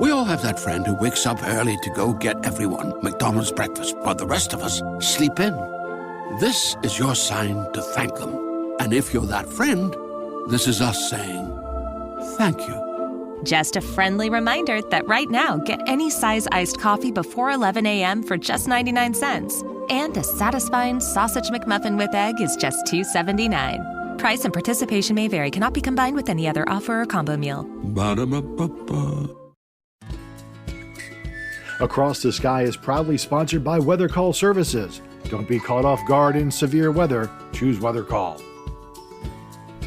We all have that friend who wakes up early to go get everyone McDonald's breakfast, while the rest of us sleep in. This is your sign to thank them. And if you're that friend, this is us saying thank you. Just a friendly reminder that right now, get any size iced coffee before 11 a.m. for just 99 cents. And a satisfying sausage McMuffin with egg is just $2.79. Price and participation may vary. Cannot be combined with any other offer or combo meal. Ba-da-ba-ba-ba. Across the Sky is proudly sponsored by Weather Call Services. Don't be caught off guard in severe weather. Choose Weather Call.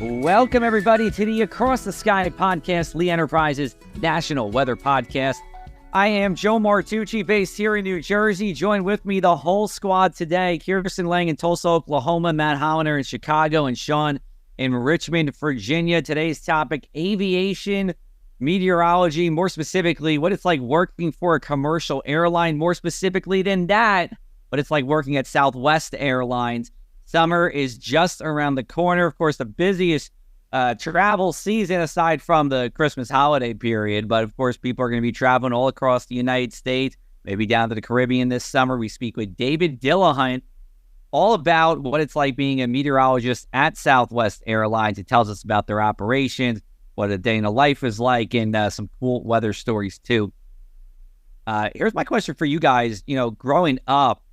Welcome, everybody, to the Across the Sky podcast, Lee Enterprises National Weather Podcast. I am Joe Martucci, based here in New Jersey. Joined with me, the whole squad today. Kirsten Lang in Tulsa, Oklahoma, Matt Hollander in Chicago, and Sean in Richmond, Virginia. Today's topic, aviation, meteorology, more specifically, what it's like working for a commercial airline. More specifically than that, what it's like working at Southwest Airlines. Summer is just around the corner. Of course, the busiest travel season aside from the Christmas holiday period. But of course, people are going to be traveling all across the United States, maybe down to the Caribbean this summer. We speak with David Dillahunt all about what it's like being a meteorologist at Southwest Airlines. It tells us about their operations, what a day in the life is like, and some cool weather stories too. Here's my question for you guys. You know, growing up,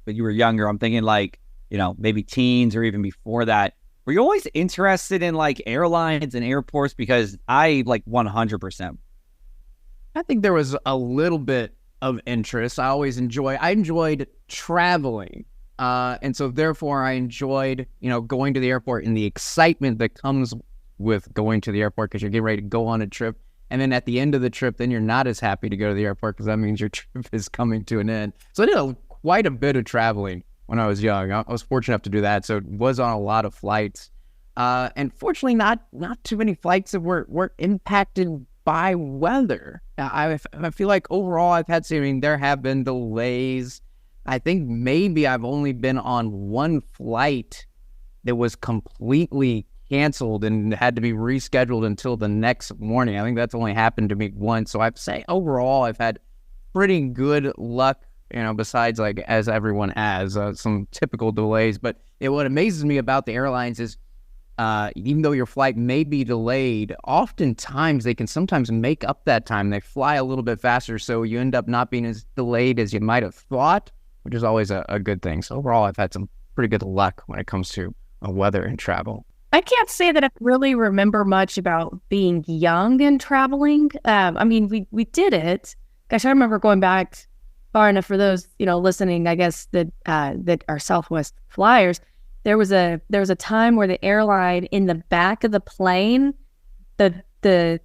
when you were younger, I'm thinking like, you know, maybe teens or even before that, were you always interested in like airlines and airports? Because I like 100%. I think there was a little bit of interest. I enjoyed traveling. And so therefore I enjoyed, going to the airport and the excitement that comes with going to the airport because you're getting ready to go on a trip. And then at the end of the trip, then you're not as happy to go to the airport because that means your trip is coming to an end. So I did quite a bit of traveling when I was young. I was fortunate enough to do that. So it was on a lot of flights. And fortunately, not too many flights that were impacted by weather. I feel like overall there have been delays. I think maybe I've only been on one flight that was completely canceled and had to be rescheduled until the next morning. I think that's only happened to me once. So I'd say overall I've had pretty good luck, besides like as everyone has some typical delays. But what amazes me about the airlines is even though your flight may be delayed, oftentimes they can sometimes make up that time. They fly a little bit faster, so you end up not being as delayed as you might have thought, which is always a good thing. So overall, I've had some pretty good luck when it comes to weather and travel. I can't say that I really remember much about being young and traveling. We did it. Gosh, I remember going back far enough for those, listening, I guess, that are Southwest flyers. There was a time where the airline in the back of the plane, the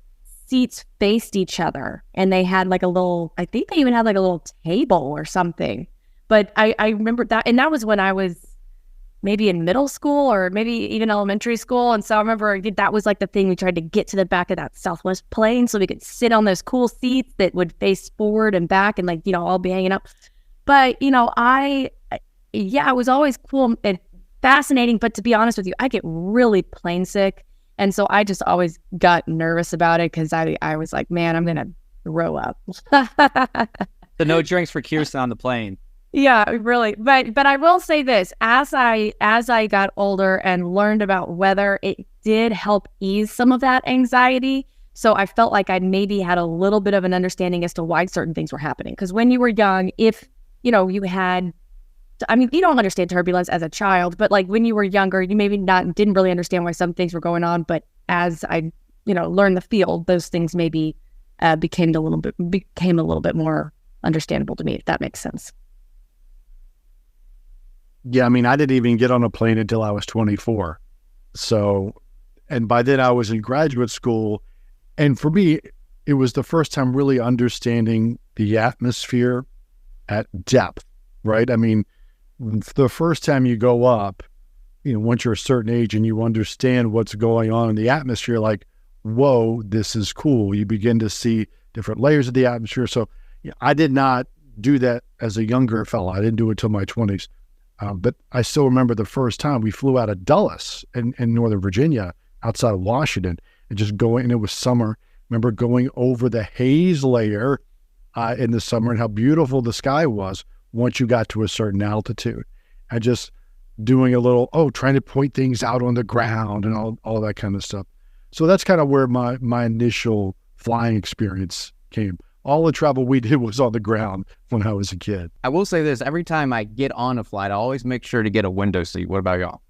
seats faced each other, and they had like I think they even had like a little table or something. But I remember that, and that was when I was maybe in middle school or maybe even elementary school. And so I remember that was like the thing, we tried to get to the back of that Southwest plane so we could sit on those cool seats that would face forward and back and all be hanging up. But, it was always cool and fascinating. But to be honest with you, I get really plane sick. And so I just always got nervous about it because I was like, man, I'm going to throw up. So no drinks for Kirsten on the plane. Yeah, really. But I will say this, as I got older and learned about weather, it did help ease some of that anxiety. So I felt like I maybe had a little bit of an understanding as to why certain things were happening. Because when you were young, if, you had, you don't understand turbulence as a child, but like when you were younger, you maybe didn't really understand why some things were going on. But as I, learned the field, those things maybe became a little bit more understandable to me, if that makes sense. Yeah, I didn't even get on a plane until I was 24. So, and by then I was in graduate school. And for me, it was the first time really understanding the atmosphere at depth, right? The first time you go up, once you're a certain age and you understand what's going on in the atmosphere, like, whoa, this is cool. You begin to see different layers of the atmosphere. So I did not do that as a younger fella. I didn't do it till my 20s. But I still remember the first time we flew out of Dulles in Northern Virginia, outside of Washington, and just going, and it was summer, remember going over the haze layer in the summer and how beautiful the sky was once you got to a certain altitude. And just doing a little, trying to point things out on the ground and all that kind of stuff. So that's kind of where my initial flying experience came. All the travel we did was on the ground when I was a kid. I will say this, every time I get on a flight, I always make sure to get a window seat. What about y'all?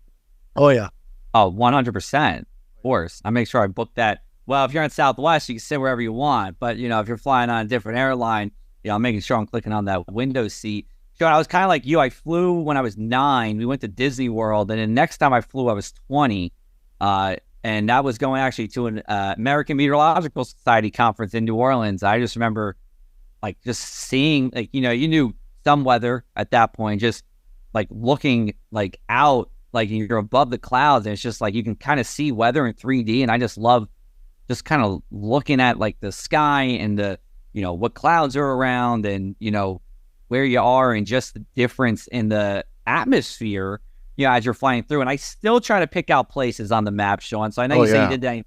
Oh, yeah. Oh, 100%. Of course. I make sure I book that. Well, if you're on Southwest, you can sit wherever you want. But, if you're flying on a different airline, I'm making sure I'm clicking on that window seat. Sean, I was kind of like you. I flew when I was 9. We went to Disney World. And then next time I flew, I was 20. And that was going actually to an American Meteorological Society conference in New Orleans. I just remember just seeing, you knew some weather at that point, just looking out, you're above the clouds. And it's just you can kind of see weather in 3D. And I just love just kind of looking at the sky and the, what clouds are around and, where you are and just the difference in the atmosphere, as you're flying through. And I still try to pick out places on the map, Sean. So I know you say you did that,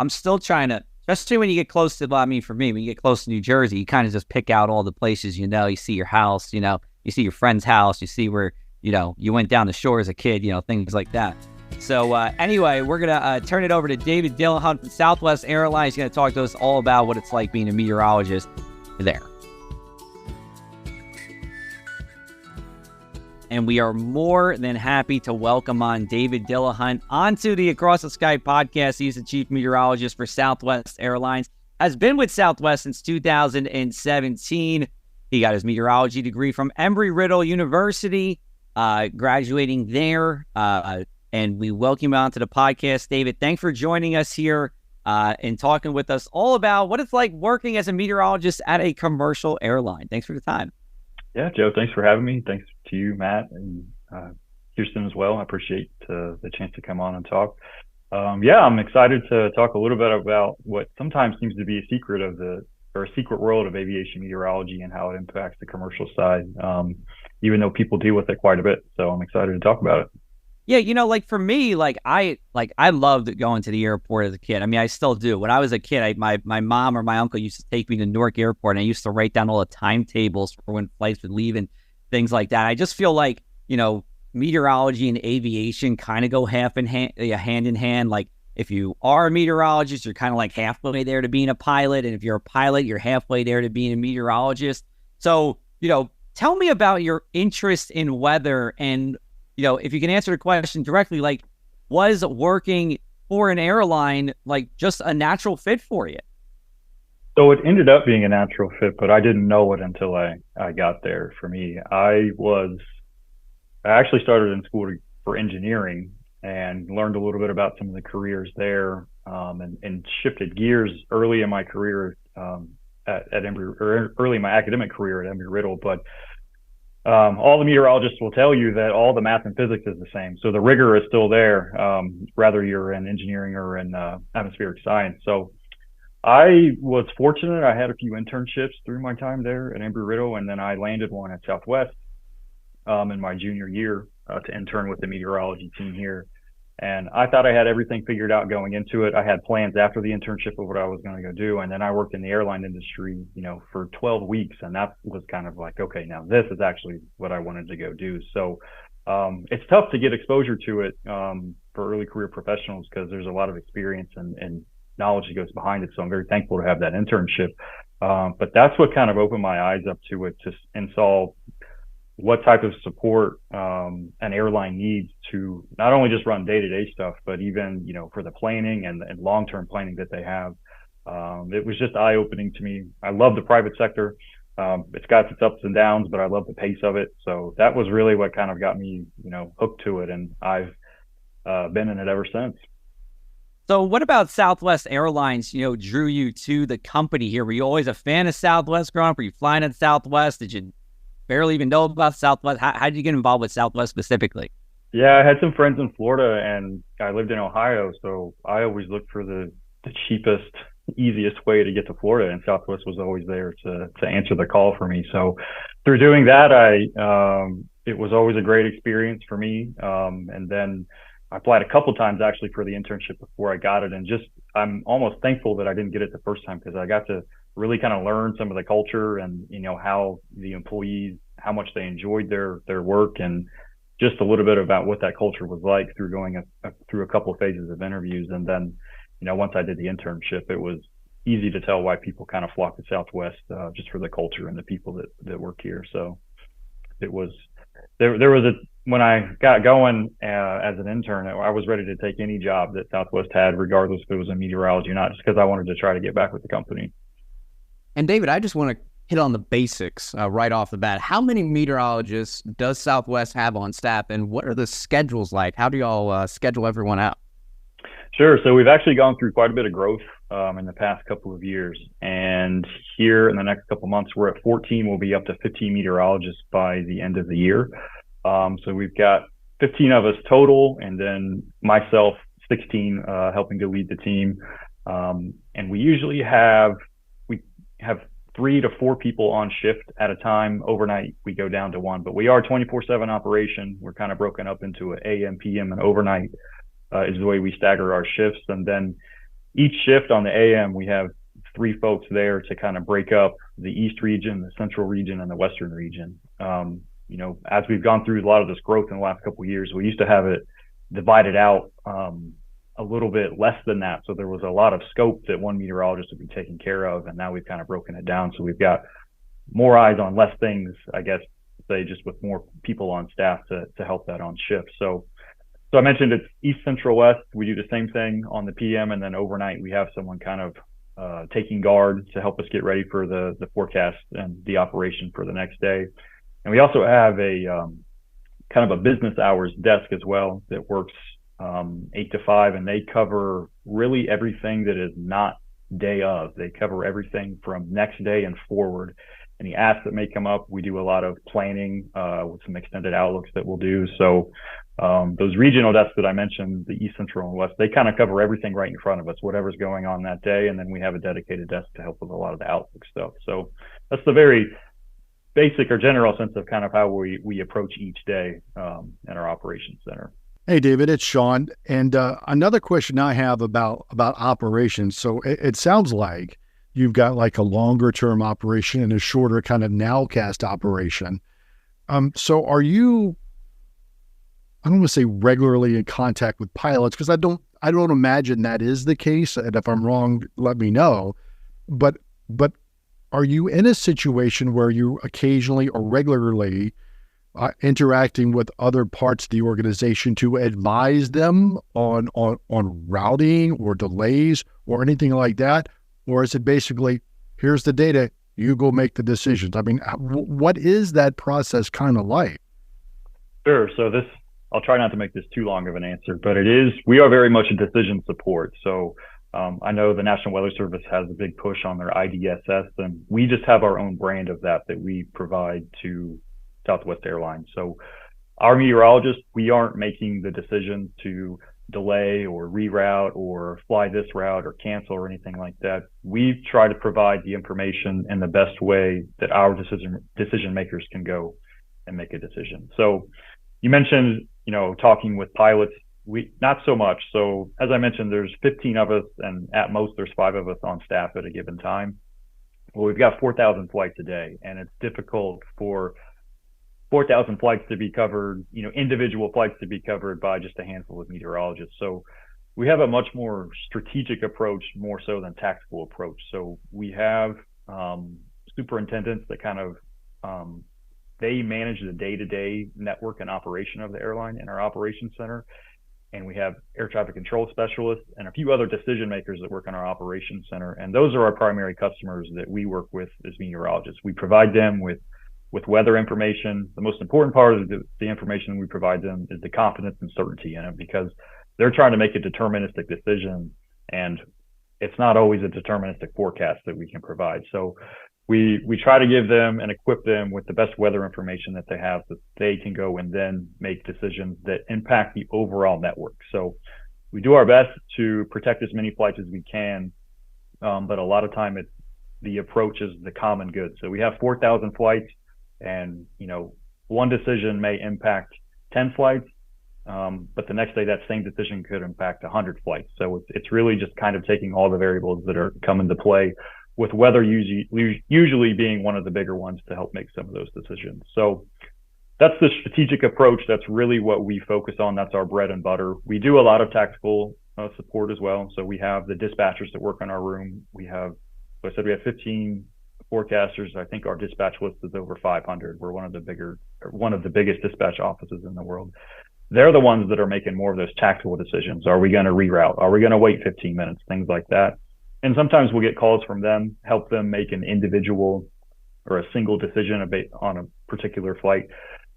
I'm still trying to, especially when you get close to, for me, when you get close to New Jersey, you kind of just pick out all the places, you see your house, you see your friend's house, you see where, you went down the shore as a kid, things like that. So anyway, we're going to turn it over to David Dillahunt from Southwest Airlines. He's going to talk to us all about what it's like being a meteorologist there. And we are more than happy to welcome on David Dillahunt onto the Across the Sky podcast. He's the chief meteorologist for Southwest Airlines, has been with Southwest since 2017. He got his meteorology degree from Embry-Riddle University, graduating there. And we welcome you onto the podcast. David, thanks for joining us here and talking with us all about what it's like working as a meteorologist at a commercial airline. Thanks for the time. Yeah, Joe, thanks for having me. Thanks to you, Matt, and Kirsten as well. I appreciate the chance to come on and talk. I'm excited to talk a little bit about what sometimes seems to be a secret world of aviation meteorology and how it impacts the commercial side, even though people deal with it quite a bit. So I'm excited to talk about it. Yeah, for me, I loved going to the airport as a kid. I mean, I still do. When I was a kid, my mom or my uncle used to take me to Newark Airport, and I used to write down all the timetables for when flights would leave and things like that. I just feel like, meteorology and aviation kind of go hand in hand. If you are a meteorologist, you're kind of halfway there to being a pilot. And if you're a pilot, you're halfway there to being a meteorologist. So, tell me about your interest in weather and, if you can answer the question directly, was working for an airline, just a natural fit for you? So it ended up being a natural fit, but I didn't know it until I got there. For me, I actually started in school for engineering and learned a little bit about some of the careers there, and shifted gears early in my career early in my academic career at Embry-Riddle. But all the meteorologists will tell you that all the math and physics is the same. So the rigor is still there, whether you're in engineering or in atmospheric science. So I was fortunate. I had a few internships through my time there at Embry-Riddle, and then I landed one at Southwest in my junior year to intern with the meteorology team here. And I thought I had everything figured out going into it. I had plans after the internship of what I was going to go do. And then I worked in the airline industry, for 12 weeks. And that was kind of okay, now this is actually what I wanted to go do. So it's tough to get exposure to it for early career professionals because there's a lot of experience and knowledge that goes behind it. So I'm very thankful to have that internship. But that's what kind of opened my eyes up to it and saw what type of support an airline needs to not only just run day-to-day stuff, but even, for the planning and long-term planning that they have. It was just eye-opening to me. I love the private sector. It's got its ups and downs, but I love the pace of it. So that was really what kind of got me, hooked to it. And I've been in it ever since. So what about Southwest Airlines, drew you to the company here? Were you always a fan of Southwest growing up? Were you flying at Southwest? Did you barely even know about Southwest? How did you get involved with Southwest specifically? Yeah, I had some friends in Florida and I lived in Ohio. So I always looked for the cheapest, easiest way to get to Florida, and Southwest was always there to answer the call for me. So through doing that, it was always a great experience for me. And then I applied a couple times actually for the internship before I got it, and just I'm almost thankful that I didn't get it the first time, because I got to really kind of learn some of the culture and, how the employees, how much they enjoyed their work, and just a little bit about what that culture was like through going through a couple of phases of interviews. And then, once I did the internship, it was easy to tell why people kind of flock to Southwest, just for the culture and the people that work here. So it was, there was when I got going as an intern, I was ready to take any job that Southwest had, regardless if it was in meteorology or not, just because I wanted to try to get back with the company. And David, I just want to hit on the basics right off the bat. How many meteorologists does Southwest have on staff, and what are the schedules like? How do y'all schedule everyone out? Sure. So we've actually gone through quite a bit of growth in the past couple of years. And here in the next couple of months, we're at 14. We'll be up to 15 meteorologists by the end of the year. So we've got 15 of us total, and then myself, 16, helping to lead the team. And we usually have 3 to 4 people on shift at a time. Overnight, we go down to 1, but we are 24/7 operation. We're kind of broken up into an AM, PM, and overnight is the way we stagger our shifts. And then each shift on the AM, we have 3 folks there to kind of break up the East region, the Central region, and the Western region. As we've gone through a lot of this growth in the last couple of years, we used to have it divided out a little bit less than that. So there was a lot of scope that one meteorologist would be taking care of. And now we've kind of broken it down. So we've got more eyes on less things, I guess, say, just with more people on staff to help that on shift. So I mentioned it's East, Central, West. We do the same thing on the PM, and then overnight we have someone kind of taking guard to help us get ready for the forecast and the operation for the next day. And we also have a kind of a business hours desk as well that works 8 to 5, and they cover really everything that is not day of. They cover everything from next day and forward. Any asks that may come up, we do a lot of planning with some extended outlooks that we'll do. So those regional desks that I mentioned, the East, Central, and West, they kind of cover everything right in front of us, whatever's going on that day. And then we have a dedicated desk to help with a lot of the outlook stuff. So that's the very basic or general sense of kind of how we approach each day in our operations center. Hey, David, it's Sean. And another question I have about operations. So it sounds like you've got like a longer term operation and a shorter kind of nowcast operation. So are you, I don't want to say regularly in contact with pilots, because I don't imagine that is the case. And if I'm wrong, let me know. But are you in a situation where you occasionally or regularly interacting with other parts of the organization to advise them on routing or delays or anything like that? Or is it basically, here's the data, you go make the decisions? I mean, what is that process kind of like? Sure. So I'll try not to make this too long of an answer, but we are very much a decision support. So I know the National Weather Service has a big push on their IDSS, and we just have our own brand of that we provide to Southwest Airlines. So our meteorologists, we aren't making the decision to delay or reroute or fly this route or cancel or anything like that. We try to provide the information in the best way that our decision makers can go and make a decision. So you mentioned, talking with pilots. We not so much. So as I mentioned, there's 15 of us, and at most there's 5 of us on staff at a given time. Well, we've got 4,000 flights a day, and it's difficult for 4,000 flights to be covered, individual flights to be covered by just a handful of meteorologists. So we have a much more strategic approach, more so than tactical approach. So we have superintendents that kind of, they manage the day-to-day network and operation of the airline in our operations center. And we have air traffic control specialists and a few other decision makers that work in our operations center. And those are our primary customers that we work with as meteorologists. We provide them with weather information. The most important part of the information we provide them is the confidence and certainty in it, because they're trying to make a deterministic decision, and it's not always a deterministic forecast that we can provide. So we try to give them and equip them with the best weather information that they have, that they can go and then make decisions that impact the overall network. So we do our best to protect as many flights as we can, but a lot of time the approach is the common good. So we have 4,000 flights, and one decision may impact 10 flights, but the next day that same decision could impact 100 flights. So it's really just kind of taking all the variables that are come into play, with weather usually being one of the bigger ones to help make some of those decisions. So that's the strategic approach. That's really what we focus on. That's our bread and butter. We do a lot of tactical support as well. So we have the dispatchers that work in our room. We have 15 forecasters. I think our dispatch list is over 500. We're one of the biggest dispatch offices in the world. They're the ones that are making more of those tactical decisions. Are we going to reroute? Are we going to wait 15 minutes? Things like that. And sometimes we'll get calls from them, help them make an individual or a single decision on a particular flight.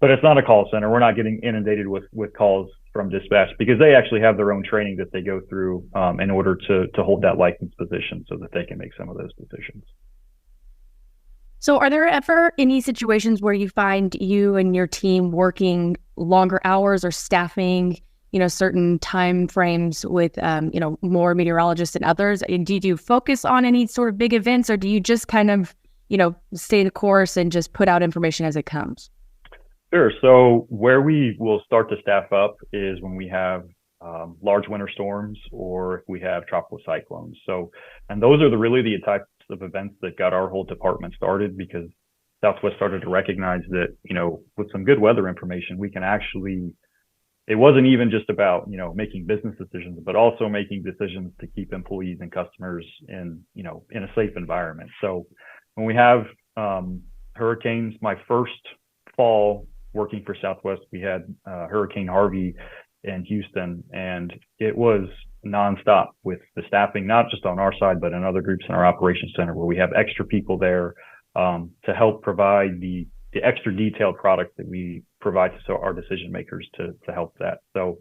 But it's not a call center. We're not getting inundated with calls from dispatch, because they actually have their own training that they go through in order to hold that license position so that they can make some of those decisions. So are there ever any situations where you find you and your team working longer hours or staffing, certain time frames with, more meteorologists than others? And do you focus on any sort of big events, or do you just kind of, stay the course and just put out information as it comes? Sure. So where we will start to staff up is when we have large winter storms, or if we have tropical cyclones. So, and those are really the types of events that got our whole department started, because Southwest started to recognize that, with some good weather information, we can actually, it wasn't even just about, making business decisions, but also making decisions to keep employees and customers in a safe environment. So when we have hurricanes, my first fall working for Southwest, we had Hurricane Harvey in Houston, and it was nonstop with the staffing, not just on our side, but in other groups in our operations center, where we have extra people there to help provide the extra detailed products that we provide to our decision makers to help that. So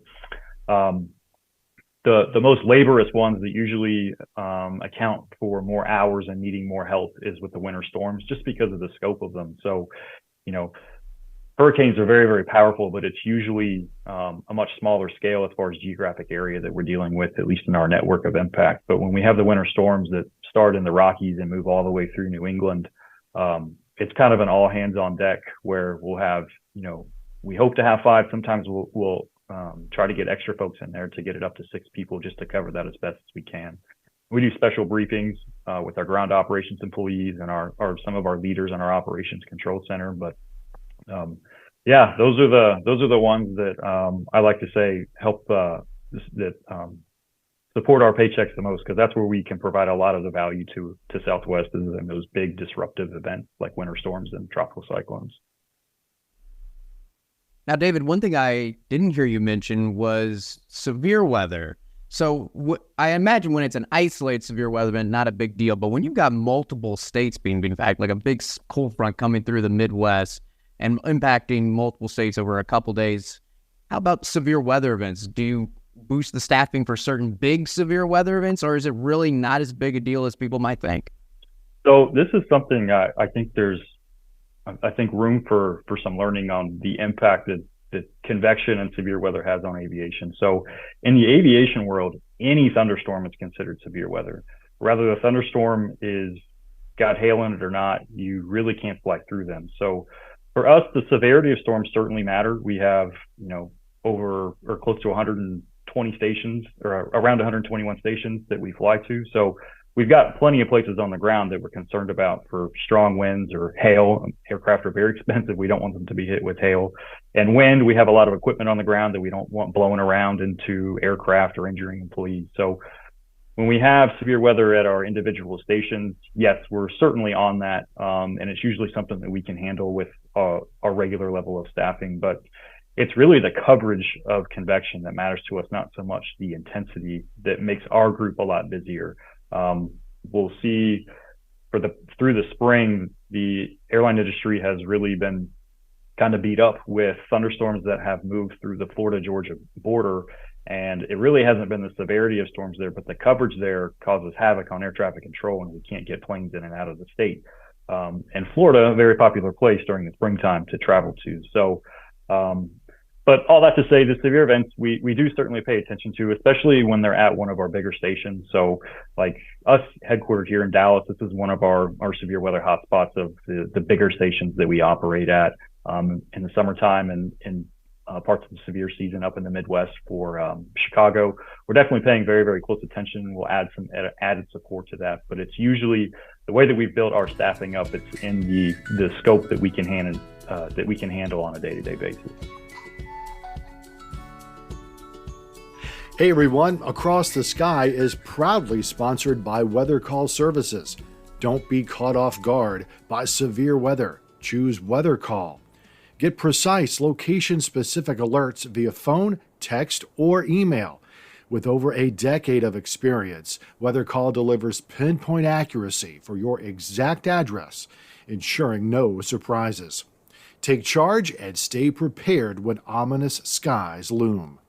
the most laborious ones that usually account for more hours and needing more help is with the winter storms, just because of the scope of them. So, hurricanes are very, very powerful, but it's usually a much smaller scale as far as geographic area that we're dealing with, at least in our network of impact. But when we have the winter storms that start in the Rockies and move all the way through New England, it's kind of an all hands on deck, where we'll have, we hope to have 5. Sometimes we'll try to get extra folks in there to get it up to 6 people, just to cover that as best as we can. We do special briefings with our ground operations employees and some of our leaders in our operations control center. But those are the ones that I like to say help support our paychecks the most, because that's where we can provide a lot of the value to Southwest, is in those big disruptive events like winter storms and tropical cyclones. Now, David, one thing I didn't hear you mention was severe weather. So I imagine when it's an isolated severe weather event, not a big deal. But when you've got multiple states being impacted, like a big cold front coming through the Midwest and impacting multiple states over a couple days, how about severe weather events? Do you boost the staffing for certain big severe weather events, or is it really not as big a deal as people might think? So this is something I think there's room for some learning on the impact that convection and severe weather has on aviation. So in the aviation world, any thunderstorm is considered severe weather. Whether the thunderstorm is got hail in it or not, you really can't fly through them. So for us, the severity of storms certainly matter. We have, over or close to 120 stations, or around 121 stations that we fly to. So we've got plenty of places on the ground that we're concerned about for strong winds or hail. Aircraft are very expensive. We don't want them to be hit with hail. And wind, we have a lot of equipment on the ground that we don't want blowing around into aircraft or injuring employees. So when we have severe weather at our individual stations, yes, we're certainly on that. And it's usually something that we can handle with our regular level of staffing. But it's really the coverage of convection that matters to us, not so much the intensity, that makes our group a lot busier. We'll see through the spring, the airline industry has really been kind of beat up with thunderstorms that have moved through the Florida-Georgia border. And it really hasn't been the severity of storms there, but the coverage there causes havoc on air traffic control, and we can't get planes in and out of the state. And Florida, a very popular place during the springtime to travel to. So, but all that to say, the severe events, we do certainly pay attention to, especially when they're at one of our bigger stations. So like us headquartered here in Dallas, this is one of our severe weather hotspots of the bigger stations that we operate at in the summertime. And parts of the severe season up in the Midwest for Chicago. We're definitely paying very, very close attention. We'll add some added support to that, but it's usually the way that we've built our staffing up. It's in the scope that we can handle on a day-to-day basis. Hey everyone, Across the Sky is proudly sponsored by Weather Call Services. Don't be caught off guard by severe weather. Choose Weather Call. Get precise, location-specific alerts via phone, text, or email. With over a decade of experience, Weather Call delivers pinpoint accuracy for your exact address, ensuring no surprises. Take charge and stay prepared when ominous skies loom.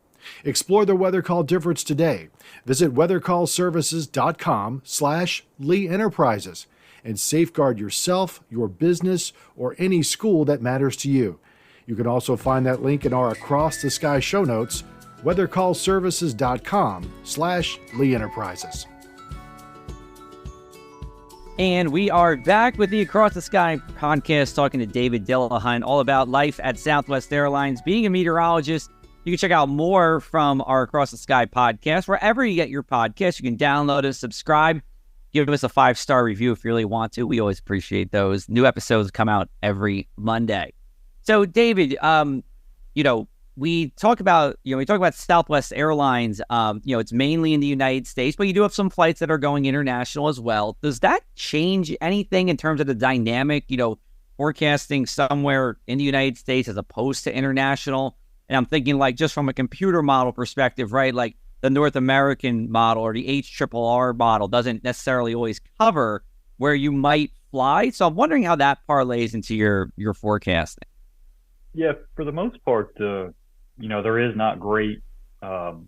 Explore the Weather Call difference today. Visit weathercallservices.com/Lee Enterprises and safeguard yourself, your business, or any school that matters to you. You can also find that link in our Across the Sky show notes, weathercallservices.com/Lee Enterprises. And we are back with the Across the Sky podcast, talking to David Dillahunt all about life at Southwest Airlines, being a meteorologist. You can check out more from our Across the Sky podcast. Wherever you get your podcast, you can download us, subscribe, give us a 5-star review if you really want to. We always appreciate those. New episodes come out every Monday. So, David, we talk about Southwest Airlines. It's mainly in the United States, but you do have some flights that are going international as well. Does that change anything in terms of the dynamic, forecasting somewhere in the United States as opposed to international? And I'm thinking like just from a computer model perspective, right? Like the North American model or the HRRR model doesn't necessarily always cover where you might fly. So I'm wondering how that parlays into your forecasting. Yeah, for the most part, there is not great, not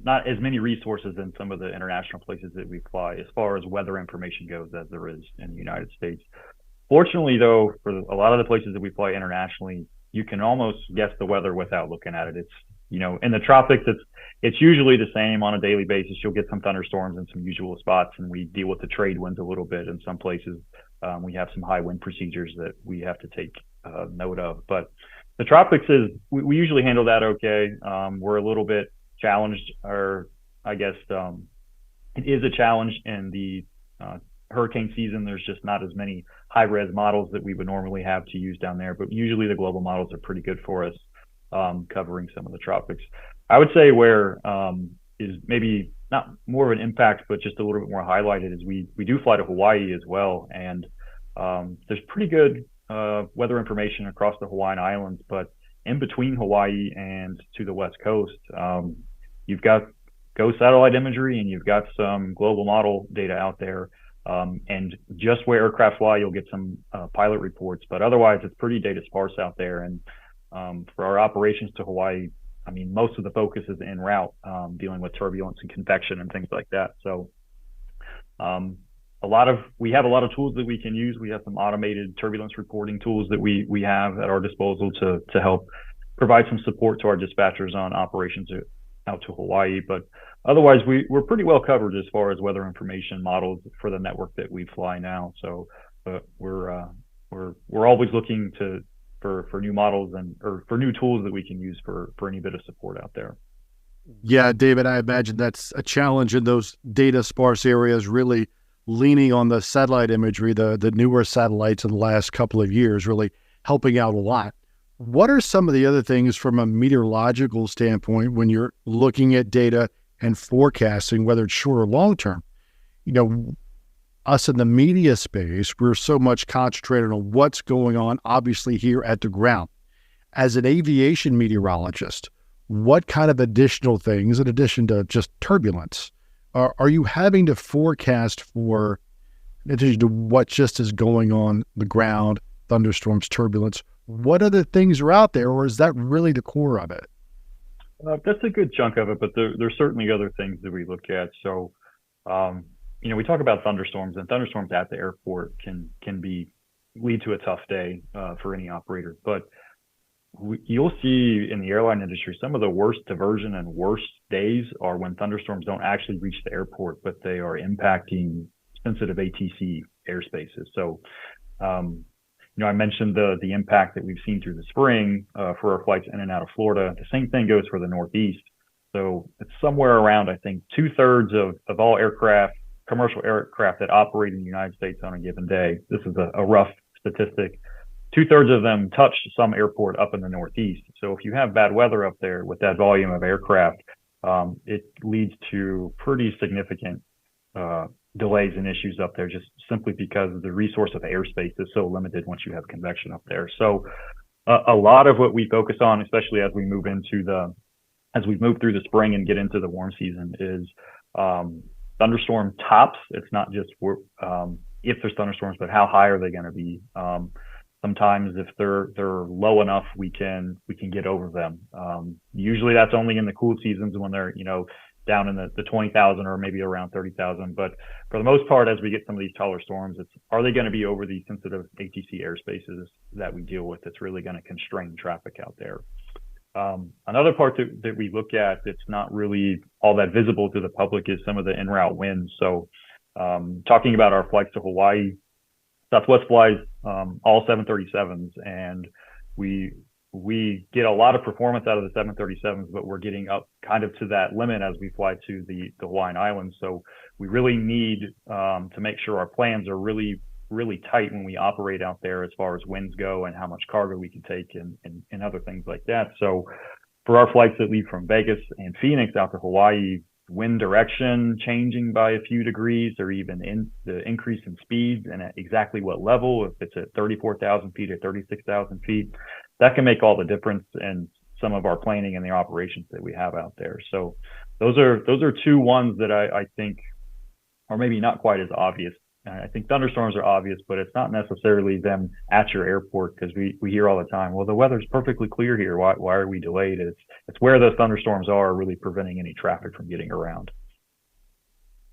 as many resources in some of the international places that we fly as far as weather information goes as there is in the United States. Fortunately, though, for a lot of the places that we fly internationally, you can almost guess the weather without looking at it. It's, in the tropics, it's usually the same on a daily basis. You'll get some thunderstorms in some usual spots, and we deal with the trade winds a little bit in some places. We have some high wind procedures that we have to take note of. But the tropics we usually handle that okay. We're a little bit challenged, or I guess it is a challenge in the hurricane season. There's just not as many high-res models that we would normally have to use down there, but usually the global models are pretty good for us, covering some of the tropics. I would say where is maybe not more of an impact, but just a little bit more highlighted is we do fly to Hawaii as well, and there's pretty good weather information across the Hawaiian Islands, but in between Hawaii and to the West Coast, you've got GOES satellite imagery and you've got some global model data out there. And just where aircraft fly, you'll get some pilot reports, but otherwise it's pretty data sparse out there. And for our operations to Hawaii, I mean, most of the focus is en route, dealing with turbulence and convection and things like that. So we have a lot of tools that we can use. We have some automated turbulence reporting tools that we have at our disposal to help provide some support to our dispatchers on operations out to Hawaii. But otherwise, we're pretty well covered as far as weather information models for the network that we fly now. So we're always looking for new models or for new tools that we can use for any bit of support out there. Yeah, David, I imagine that's a challenge in those data sparse areas, really leaning on the satellite imagery, the newer satellites in the last couple of years, really helping out a lot. What are some of the other things from a meteorological standpoint when you're looking at data and forecasting, whether it's short or long term? Us in the media space, we're so much concentrated on what's going on, obviously, here at the ground. As an aviation meteorologist, what kind of additional things, in addition to just turbulence, are you having to forecast for, in addition to what just is going on the ground, thunderstorms, turbulence? What other things are out there, or is that really the core of it? That's a good chunk of it, but there's certainly other things that we look at. So, we talk about thunderstorms, and thunderstorms at the airport can lead to a tough day for any operator. But you'll see in the airline industry, some of the worst diversion and worst days are when thunderstorms don't actually reach the airport, but they are impacting sensitive ATC airspaces. So, I mentioned the impact that we've seen through the spring for our flights in and out of Florida. The same thing goes for the Northeast. So it's somewhere around, I think, 2/3 of all commercial aircraft that operate in the United States on a given day. This is a rough statistic. 2/3 of them touch some airport up in the Northeast. So if you have bad weather up there with that volume of aircraft, it leads to pretty significant delays and issues up there, just simply because the resource of airspace is so limited once you have convection up there. So a lot of what we focus on, especially as we move through the spring and get into the warm season, is thunderstorm tops. It's not just if there's thunderstorms, but how high are they going to be? Sometimes if they're low enough, we can get over them. Usually that's only in the cool seasons when they're down in the 20,000 or maybe around 30,000. But for the most part, as we get some of these taller storms, are they going to be over these sensitive ATC airspaces that we deal with? That's really going to constrain traffic out there. Another part that we look at that's not really all that visible to the public is some of the en route winds. So talking about our flights to Hawaii, Southwest flies all 737s, and we get a lot of performance out of the 737s, but we're getting up kind of to that limit as we fly to the Hawaiian Islands. So we really need to make sure our plans are really, really tight when we operate out there as far as winds go and how much cargo we can take and other things like that. So for our flights that leave from Vegas and Phoenix out to Hawaii, wind direction changing by a few degrees, or even in the increase in speeds and at exactly what level, if it's at 34,000 feet or 36,000 feet, that can make all the difference in some of our planning and the operations that we have out there. So those are two ones that I think are maybe not quite as obvious. I think thunderstorms are obvious, but it's not necessarily them at your airport, because we hear all the time, well, the weather's perfectly clear here. Why are we delayed? It's where those thunderstorms are really preventing any traffic from getting around.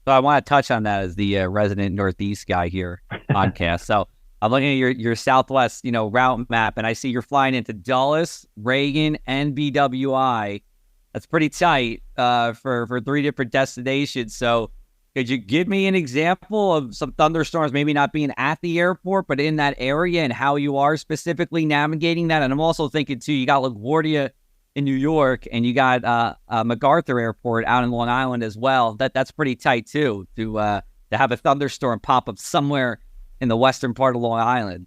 So I want to touch on that as the resident Northeast guy here podcast. So I'm looking at your Southwest, route map, and I see you're flying into Dulles, Reagan, and BWI. That's pretty tight for 3 different destinations. So could you give me an example of some thunderstorms, maybe not being at the airport, but in that area, and how you are specifically navigating that? And I'm also thinking, too, you got LaGuardia in New York, and you got MacArthur Airport out in Long Island as well. That's pretty tight, too, to have a thunderstorm pop up somewhere in the western part of Long Island.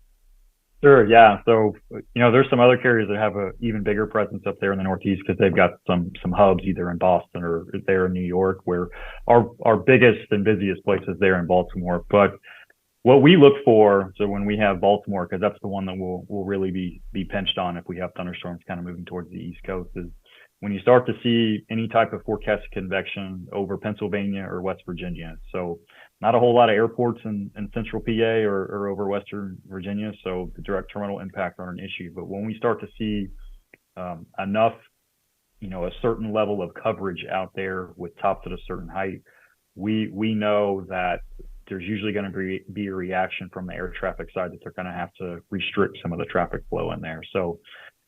Sure, yeah. So, there's some other carriers that have a even bigger presence up there in the Northeast, because they've got some hubs either in Boston or there in New York, where our biggest and busiest place is there in Baltimore. But what we look for, so when we have Baltimore, because that's the one that will really be pinched on if we have thunderstorms kind of moving towards the East Coast, is when you start to see any type of forecasted convection over Pennsylvania or West Virginia. So not a whole lot of airports in central PA or over Western Virginia, so the direct terminal impact aren't an issue. But when we start to see enough, a certain level of coverage out there with tops at a certain height, we know that there's usually going to be a reaction from the air traffic side that they're going to have to restrict some of the traffic flow in there. So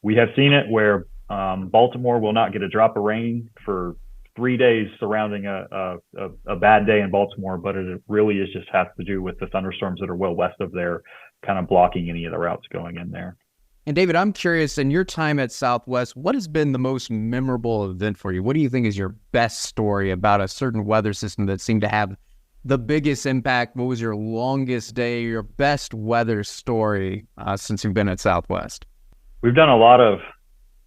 we have seen it where Baltimore will not get a drop of rain for 3 days surrounding a bad day in Baltimore, but it really just has to do with the thunderstorms that are well west of there, kind of blocking any of the routes going in there. And David, I'm curious, in your time at Southwest, what has been the most memorable event for you? What do you think is your best story about a certain weather system that seemed to have the biggest impact? What was your longest day, your best weather story since you've been at Southwest? We've done a lot of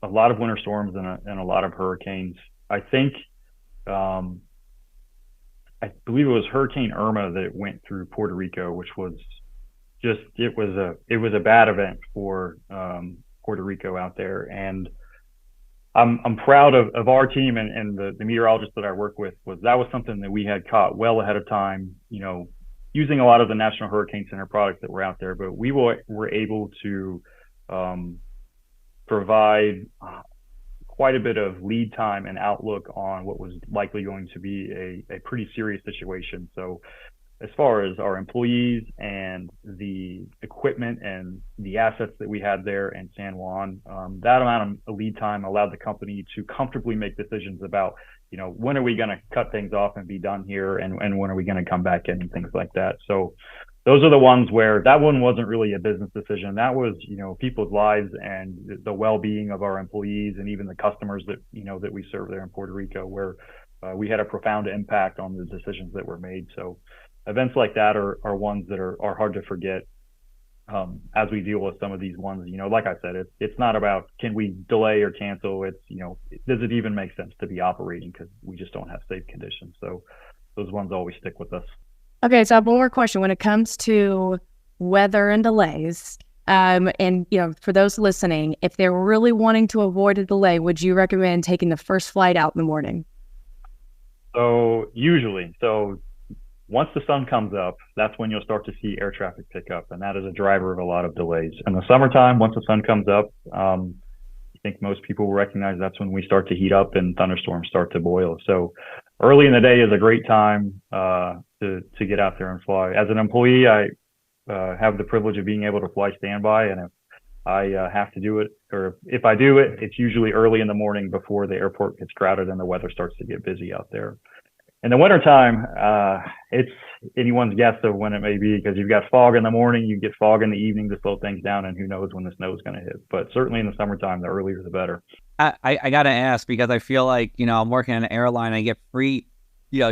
winter storms and a lot of hurricanes. I think I believe it was Hurricane Irma that went through Puerto Rico, which was just it was a bad event for Puerto Rico out there. And I'm proud of our team and the meteorologists that I work with. That was something that we had caught well ahead of time, using a lot of the National Hurricane Center products that were out there. But we were able to provide quite a bit of lead time and outlook on what was likely going to be a pretty serious situation. So as far as our employees and the equipment and the assets that we had there in San Juan, that amount of lead time allowed the company to comfortably make decisions about, when are we going to cut things off and be done here, and when are we going to come back in and things like that. So those are the ones where that one wasn't really a business decision. That was, people's lives and the well-being of our employees and even the customers that, that we serve there in Puerto Rico, where we had a profound impact on the decisions that were made. So events like that are ones that are hard to forget as we deal with some of these ones. Like I said, it's not about can we delay or cancel. It's, does it even make sense to be operating because we just don't have safe conditions. So those ones always stick with us. Okay, so I have one more question. When it comes to weather and delays, and for those listening, if they're really wanting to avoid a delay, would you recommend taking the first flight out in the morning? So once the sun comes up, that's when you'll start to see air traffic pick up, and that is a driver of a lot of delays. In the summertime, once the sun comes up, I think most people will recognize that's when we start to heat up and thunderstorms start to boil. So early in the day is a great time to get out there and fly. As an employee, I have the privilege of being able to fly standby, and if I have to do it, or if I do it, it's usually early in the morning before the airport gets crowded and the weather starts to get busy out there. In the wintertime, it's anyone's guess of when it may be, because you've got fog in the morning, you get fog in the evening to slow things down, and who knows when the snow is going to hit. But certainly in the summertime, the earlier the better. I got to ask, because I feel like, I'm working on an airline, I get free,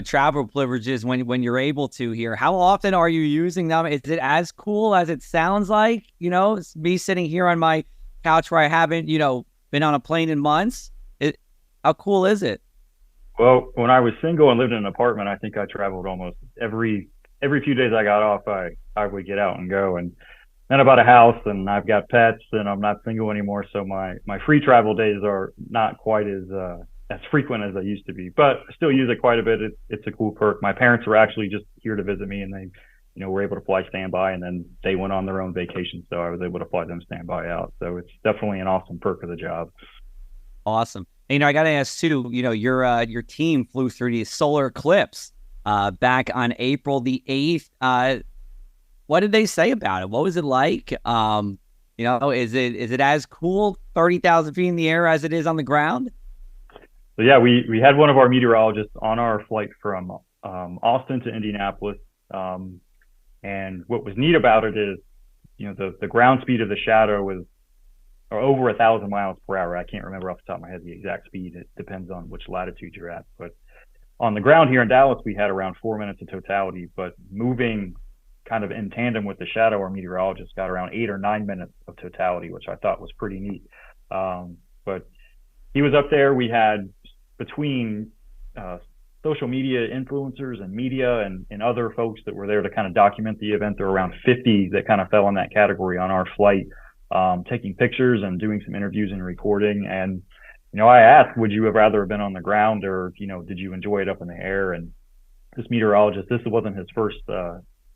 travel privileges when you're able to here. How often are you using them? Is it as cool as it sounds like? It's me sitting here on my couch where I haven't, been on a plane in months. How cool is it? Well, when I was single and lived in an apartment, I think I traveled almost every few days I got off, I would get out and go. And then I bought a house and I've got pets and I'm not single anymore. So my free travel days are not quite as frequent as they used to be, but I still use it quite a bit. It's a cool perk. My parents were actually just here to visit me, and they, were able to fly standby, and then they went on their own vacation. So I was able to fly them standby out. So it's definitely an awesome perk of the job. Awesome. And, I got to ask too, your team flew through the solar eclipse back on April the 8th. What did they say about it? What was it like? Is it as cool 30,000 feet in the air as it is on the ground? So yeah, we had one of our meteorologists on our flight from Austin to Indianapolis. And what was neat about it is, the ground speed of the shadow was over 1,000 miles per hour. I can't remember off the top of my head the exact speed. It depends on which latitude you're at. But on the ground here in Dallas, we had around 4 minutes of totality. But moving kind of in tandem with the shadow, our meteorologist got around 8 or 9 minutes of totality, which I thought was pretty neat. But he was up there. We had between social media influencers and media and other folks that were there to kind of document the event. There were around 50 that kind of fell in that category on our flight, taking pictures and doing some interviews and recording. And, I asked, would you have rather have been on the ground, or, did you enjoy it up in the air? And this meteorologist, this wasn't his first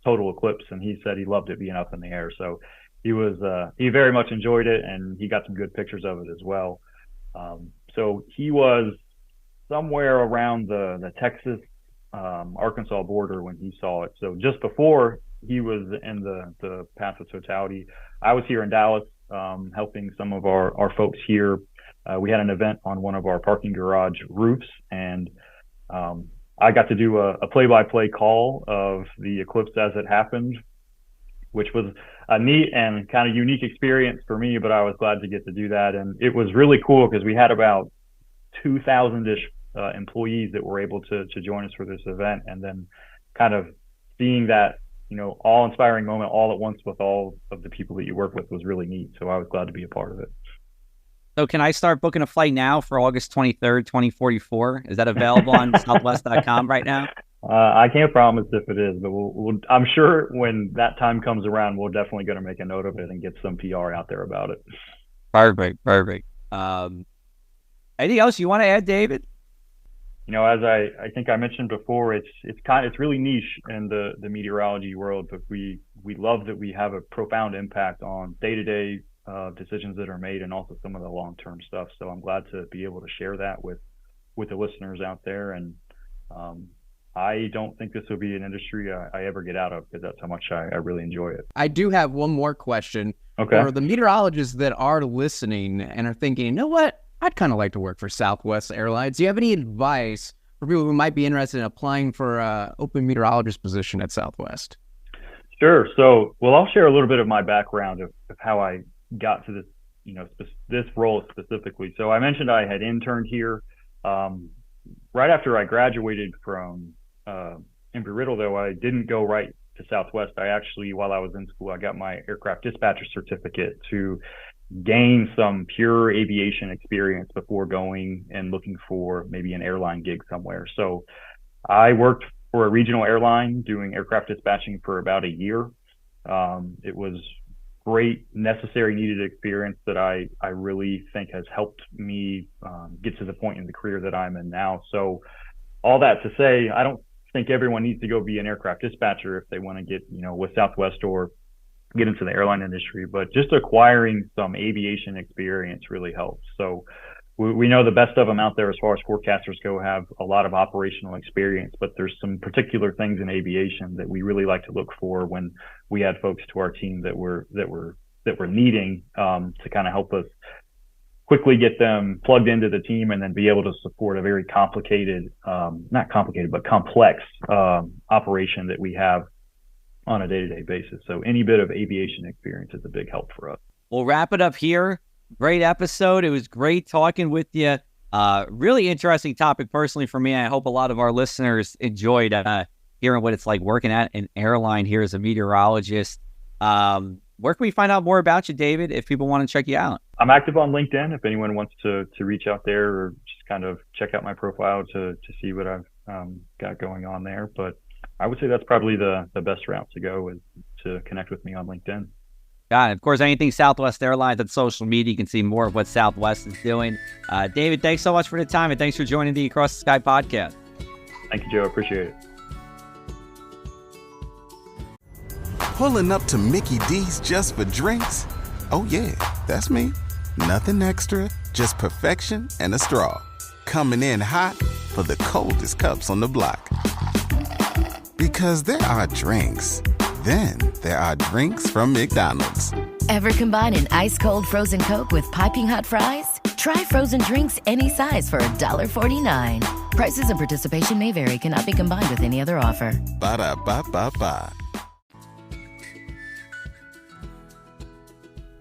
total eclipse, and he said he loved it being up in the air. So he very much enjoyed it, and he got some good pictures of it as well. So he was somewhere around the Texas, Arkansas border when he saw it. So just before he was in the path of totality, I was here in Dallas, helping some of our folks here. We had an event on one of our parking garage roofs, and I got to do a play-by-play call of the eclipse as it happened, which was a neat and kind of unique experience for me, but I was glad to get to do that. And it was really cool because we had about 2,000-ish employees that were able to join us for this event, and then kind of seeing that, awe-inspiring moment all at once with all of the people that you work with was really neat. So I was glad to be a part of it. So can I start booking a flight now for August 23rd, 2044? Is that available on southwest.com right now? I can't promise if it is, but I'm sure when that time comes around, we're definitely going to make a note of it and get some PR out there about it. Perfect. Anything else you want to add, David? As I think I mentioned before, it's really niche in the meteorology world, but we love that we have a profound impact on day-to-day decisions that are made, and also some of the long-term stuff. So I'm glad to be able to share that with the listeners out there. And I don't think this will be an industry I ever get out of, because that's how much I really enjoy it. I do have one more question. Okay. For the meteorologists that are listening and are thinking, you know what, I'd kind of like to work for Southwest Airlines. Do you have any advice for people who might be interested in applying for an open meteorologist position at Southwest? Sure. So, well, I'll share a little bit of my background of how I got to this, this role specifically. So I mentioned I had interned here. Right after I graduated from Embry-Riddle, though, I didn't go right to Southwest. I actually, while I was in school, I got my aircraft dispatcher certificate to gain some pure aviation experience before going and looking for maybe an airline gig somewhere. So I worked for a regional airline doing aircraft dispatching for about a year. It was great, necessary, needed experience that I really think has helped me get to the point in the career that I'm in now. So all that to say, I don't think everyone needs to go be an aircraft dispatcher if they want to get, with Southwest or get into the airline industry, but just acquiring some aviation experience really helps. So we know the best of them out there as far as forecasters go have a lot of operational experience, but there's some particular things in aviation that we really like to look for when we add folks to our team that we're needing to kind of help us quickly get them plugged into the team and then be able to support a very complicated, not complicated, but complex operation that we have on a day-to-day basis. So any bit of aviation experience is a big help for us. We'll wrap it up here. Great episode. It was great talking with you. Really interesting topic personally for me. I hope a lot of our listeners enjoyed hearing what it's like working at an airline here as a meteorologist. Where can we find out more about you, David, if people want to check you out? I'm active on LinkedIn if anyone wants to reach out there or just kind of check out my profile to see what I've got going on there. But I would say that's probably the best route to go, is to connect with me on LinkedIn. Got it. Of course, anything Southwest Airlines on social media, you can see more of what Southwest is doing. David, thanks so much for the time, and thanks for joining the Across the Sky podcast. Thank you, Joe. Appreciate it. Pulling up to Mickey D's just for drinks? Oh yeah, that's me. Nothing extra, just perfection and a straw. Coming in hot for the coldest cups on the block. Because there are drinks. Then there are drinks from McDonald's. Ever combine an ice-cold frozen Coke with piping hot fries? Try frozen drinks any size for $1.49. Prices and participation may vary. Cannot be combined with any other offer. Ba-da-ba-ba-ba.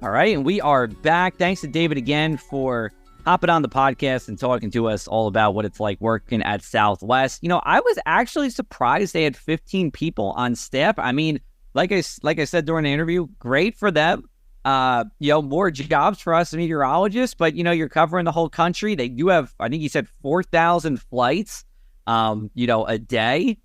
All right, and we are back. Thanks to David again for hopping on the podcast and talking to us all about what it's like working at Southwest. I was actually surprised they had 15 people on staff. I mean, like I said during the interview, great for them. More jobs for us meteorologists, but you're covering the whole country. They do have, I think you said 4,000 flights, a day.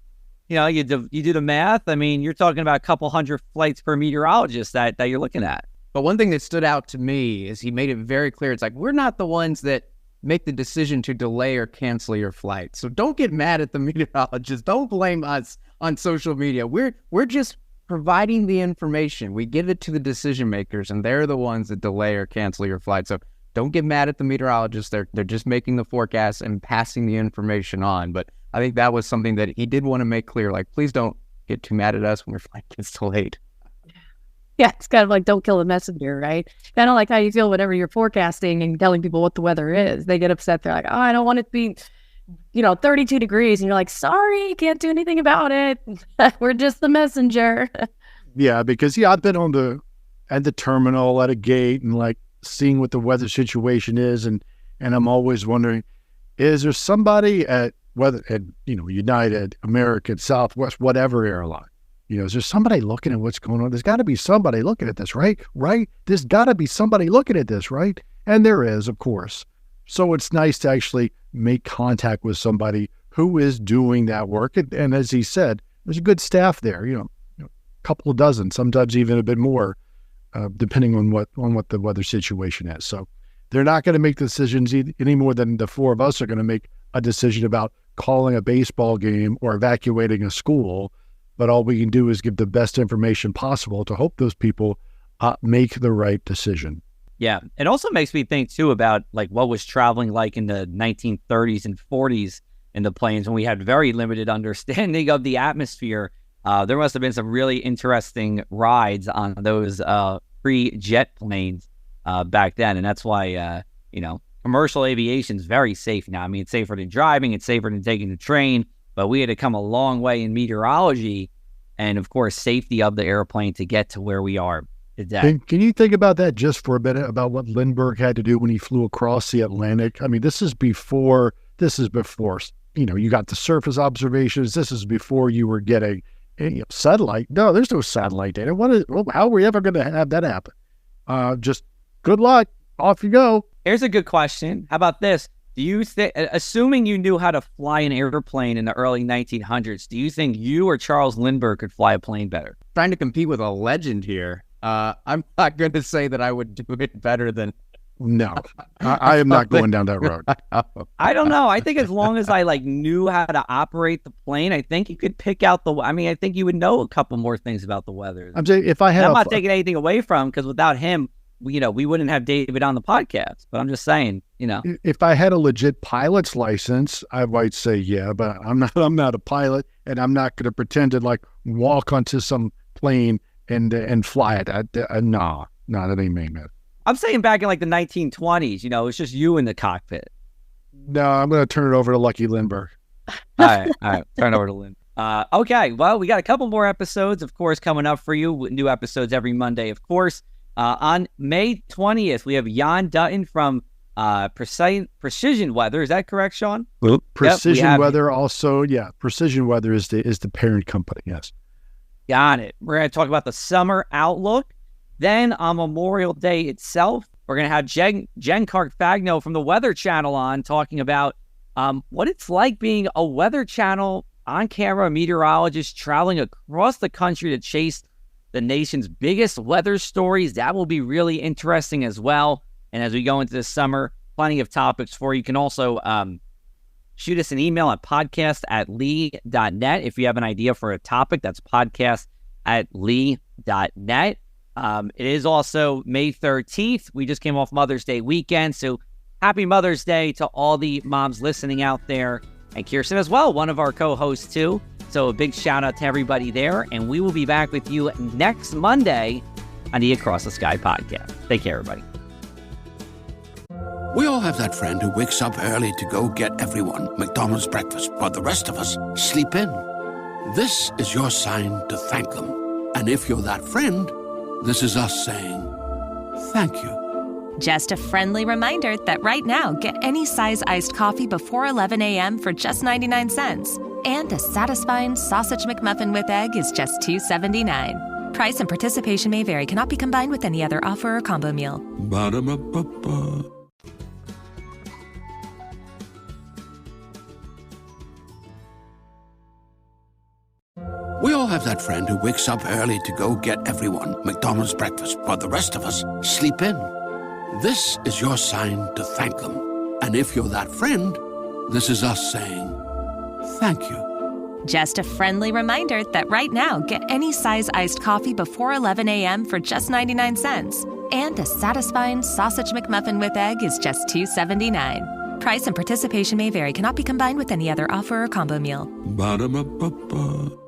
You do the math. I mean, you're talking about a couple hundred flights per meteorologist that you're looking at. But one thing that stood out to me is he made it very clear. It's like, we're not the ones that make the decision to delay or cancel your flight. So don't get mad at the meteorologists. Don't blame us on social media. We're just providing the information. We give it to the decision makers, and they're the ones that delay or cancel your flight. So don't get mad at the meteorologists. They're just making the forecast and passing the information on. But I think that was something that he did want to make clear. Like, please don't get too mad at us when your flight gets delayed. Yeah, it's kind of like don't kill the messenger, right? Kind of like how you feel whenever you're forecasting and telling people what the weather is. They get upset. They're like, oh, I don't want it to be, 32 degrees. And you're like, sorry, can't do anything about it. We're just the messenger. Yeah, because I've been at the terminal at a gate and like seeing what the weather situation is, and I'm always wondering, is there somebody at United, American, Southwest, whatever airline? Is there somebody looking at what's going on? There's got to be somebody looking at this, right? Right? There's got to be somebody looking at this, right? And there is, of course. So it's nice to actually make contact with somebody who is doing that work. And as he said, there's a good staff there, a couple of dozen, sometimes even a bit more, depending on what the weather situation is. So they're not going to make decisions any more than the four of us are going to make a decision about calling a baseball game or evacuating a school. But all we can do is give the best information possible to hope those people make the right decision. Yeah. It also makes me think, too, about like what was traveling like in the 1930s and 40s in the planes when we had very limited understanding of the atmosphere. There must have been some really interesting rides on those pre-jet planes back then. And that's why, commercial aviation is very safe now. I mean, it's safer than driving. It's safer than taking the train. But we had to come a long way in meteorology and, of course, safety of the airplane to get to where we are today. Can you think about that just for a minute, about what Lindbergh had to do when he flew across the Atlantic? I mean, this is before, you got the surface observations. This is before you were getting satellite. No, there's no satellite data. How are we ever going to have that happen? Just good luck. Off you go. Here's a good question. How about this? Do you think, assuming you knew how to fly an airplane in the early 1900s, do you think you or Charles Lindbergh could fly a plane better? Trying to compete with a legend here. I'm not going to say that I would do it better than. No, I am not going down that road. I don't know. I think as long as I knew how to operate the plane, I think you could pick out I think you would know a couple more things about the weather. I'm saying I'm not taking anything away from him, because without him, we wouldn't have David on the podcast. But I'm just saying, if I had a legit pilot's license, I might say yeah. But I'm not a pilot, and I'm not going to pretend to walk onto some plane and fly it. No, that ain't me, man. I'm saying back in the 1920s, it's just you in the cockpit. No, I'm going to turn it over to Lucky Lindbergh. All right. Turn it over to Lynn. Okay, well, we got a couple more episodes, of course, coming up for you. New episodes every Monday, of course. On May 20th, we have Jan Dutton from Precision Weather. Is that correct, Sean? Well, Precision Weather also, yeah. Precision Weather is the parent company, yes. Got it. We're going to talk about the summer outlook. Then on Memorial Day itself, we're going to have Jen Carfagno from the Weather Channel on, talking about what it's like being a Weather Channel on-camera meteorologist traveling across the country to chase the nation's biggest weather stories. That will be really interesting as well. And as we go into the summer, plenty of topics for you. You can also shoot us an email at podcast@lee.net if you have an idea for a topic. That's podcast@lee.net. It is also May 13th. We just came off Mother's Day weekend, so happy Mother's Day to all the moms listening out there, and Kirsten as well, one of our co-hosts too. So a big shout out to everybody there, and we will be back with you next Monday on the Across the Sky podcast. Take care, everybody. We all have that friend who wakes up early to go get everyone McDonald's breakfast, while the rest of us sleep in. This is your sign to thank them. And if you're that friend, this is us saying thank you. Just a friendly reminder that right now, get any size iced coffee before 11 a.m. for just 99 cents. And a satisfying sausage McMuffin with egg is just $2.79. Price and participation may vary. Cannot be combined with any other offer or combo meal. Ba-da-ba-ba-ba. We all have that friend who wakes up early to go get everyone McDonald's breakfast, while the rest of us sleep in. This is your sign to thank them. And if you're that friend, this is us saying thank you. Just a friendly reminder that right now, get any size iced coffee before 11 a.m. for just 99 cents. And a satisfying sausage McMuffin with egg is just $2.79. Price and participation may vary. Cannot be combined with any other offer or combo meal. Ba-da-ba-ba-ba.